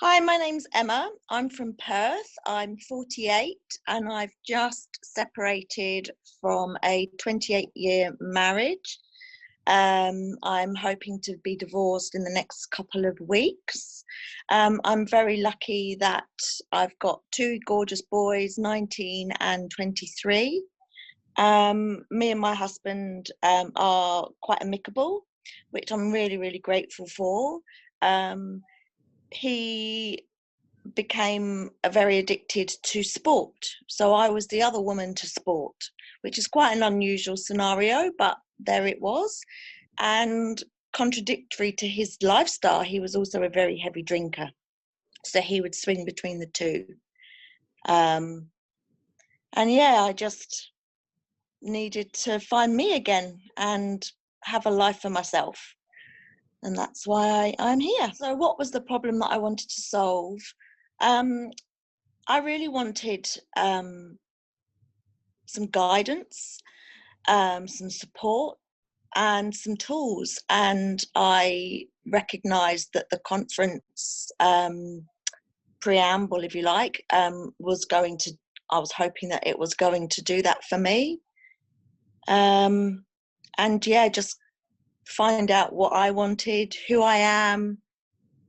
Hi, my name's Emma. I'm from Perth. I'm 48 and I've just separated from a 28-year marriage. I'm hoping to be divorced in the next couple of weeks. I'm very lucky that I've got two gorgeous boys, 19 and 23. Me and my husband are quite amicable, which I'm really, really grateful for. He became very addicted to sport. So I was the other woman to sport, which is quite an unusual scenario, but there it was. And contradictory to his lifestyle, he was also a very heavy drinker. So he would swing between the two. Um, and yeah, I just needed to find me again and have a life for myself. And that's why I'm here. So what was the problem that I wanted to solve? I really wanted some guidance, some support, and some tools. And I recognised that the conference preamble, if you like, was going to. I was hoping that it was going to do that for me. And yeah, just find out what I wanted, who I am,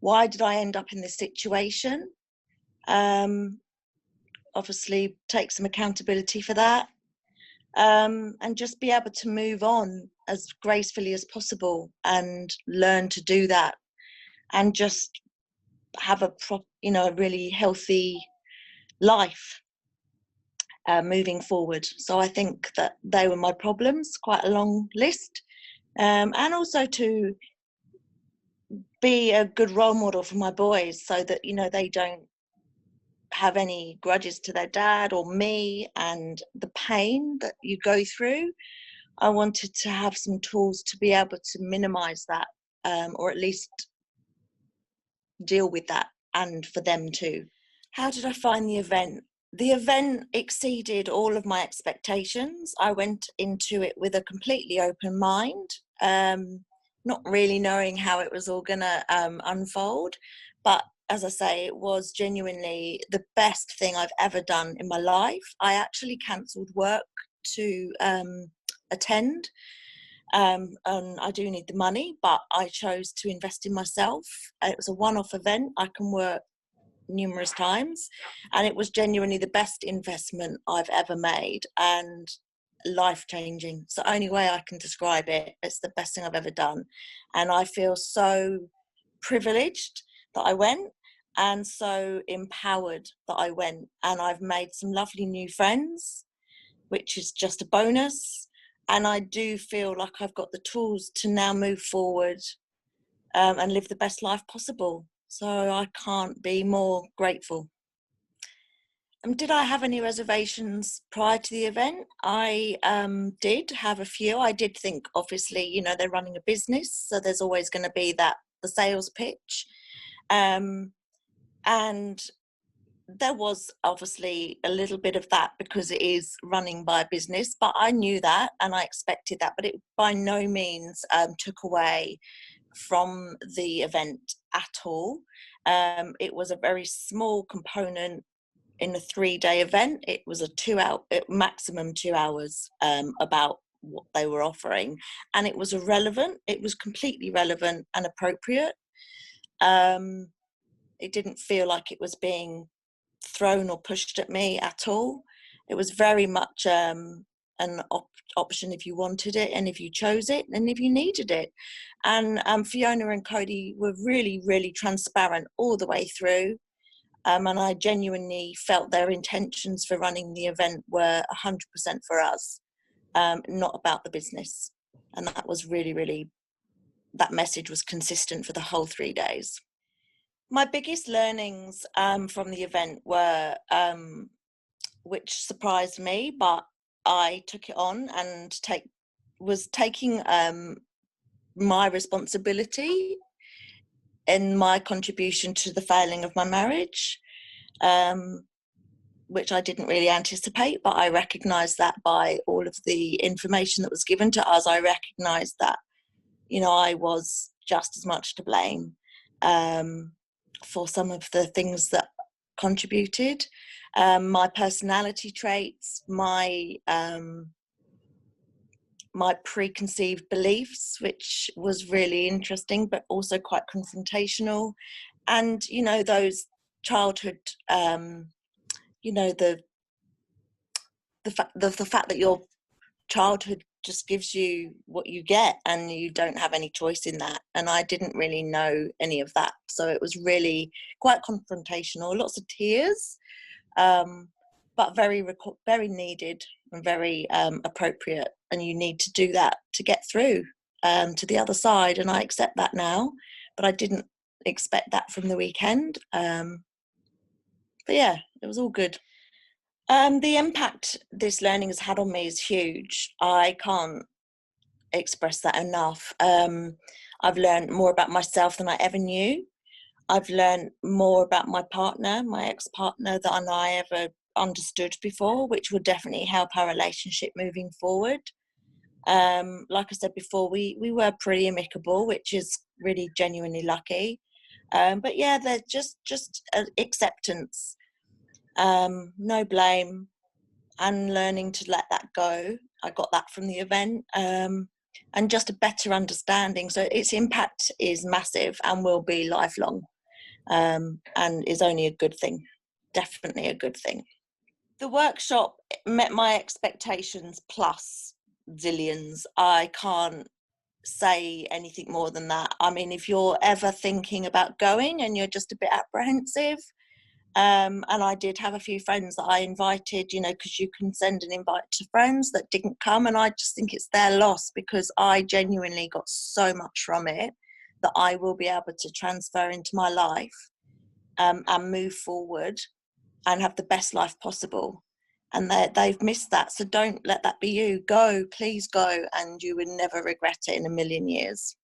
why did I end up in this situation. Obviously, take some accountability for that. And just be able to move on as gracefully as possible and learn to do that and just have a a really healthy life moving forward. So I think that they were my problems, quite a long list, and also to be a good role model for my boys so that they don't have any grudges to their dad or me and the pain that you go through. I wanted to have some tools to be able to minimize that, or at least deal with that, and for them too. How did I find the event? The event exceeded all of my expectations. I went into it with a completely open mind, not really knowing how it was all going to unfold. But as I say, it was genuinely the best thing I've ever done in my life. I actually cancelled work to attend. And I do need the money, but I chose to invest in myself. It was a one-off event. I can work numerous times, and it was genuinely the best investment I've ever made and life-changing. It's the only way I can describe it. It's the best thing I've ever done, and I feel so privileged that I went and so empowered that I went, and I've made some lovely new friends, which is just a bonus. And I do feel like I've got the tools to now move forward and live the best life possible. So I can't be more grateful. Did I have any reservations prior to the event? I did have a few. I did think, obviously, they're running a business, so there's always going to be the sales pitch. And there was obviously a little bit of that because it is running by a business, but I knew that and I expected that, but it by no means took away from the event at all. It was a very small component in a 3-day event. It was a maximum 2 hours about what they were offering, and it was irrelevant. It was completely relevant and appropriate. It didn't feel like it was being thrown or pushed at me at all. It was very much an option if you wanted it and if you chose it and if you needed it. And Fiona and Cody were really, really transparent all the way through. And I genuinely felt their intentions for running the event were 100% for us, not about the business. And that was really, really, that message was consistent for the whole 3 days. My biggest learnings from the event were, which surprised me, but I took it on and was taking my responsibility in my contribution to the failing of my marriage, which I didn't really anticipate, but I recognised that by all of the information that was given to us. I recognised that, I was just as much to blame. for some of the things that contributed. My personality traits, my preconceived beliefs, which was really interesting, but also quite confrontational. And, you know, those childhood, you know, the fact that your childhood just gives you what you get and you don't have any choice in that. And I didn't really know any of that. So it was really quite confrontational, lots of tears, but very needed and very appropriate. And you need to do that to get through to the other side. And I accept that now, but I didn't expect that from the weekend. But yeah, it was all good. The impact this learning has had on me is huge. I can't express that enough. I've learned more about myself than I ever knew. I've learned more about my partner, my ex-partner, than I ever understood before, which will definitely help our relationship moving forward. Like I said before, we were pretty amicable, which is really genuinely lucky. But yeah, they're just acceptance, no blame, and learning to let that go. I got that from the event, and just a better understanding. So its impact is massive and will be lifelong, and is only a good thing. Definitely a good thing. The workshop met my expectations plus zillions. I can't say anything more than that. I mean, if you're ever thinking about going and you're just a bit apprehensive, and I did have a few friends that I invited, you know, because you can send an invite to friends that didn't come, and I just think it's their loss, because I genuinely got so much from it that I will be able to transfer into my life, and move forward and have the best life possible. And they've missed that. So don't let that be you. Go, please go, and you would never regret it in a million years.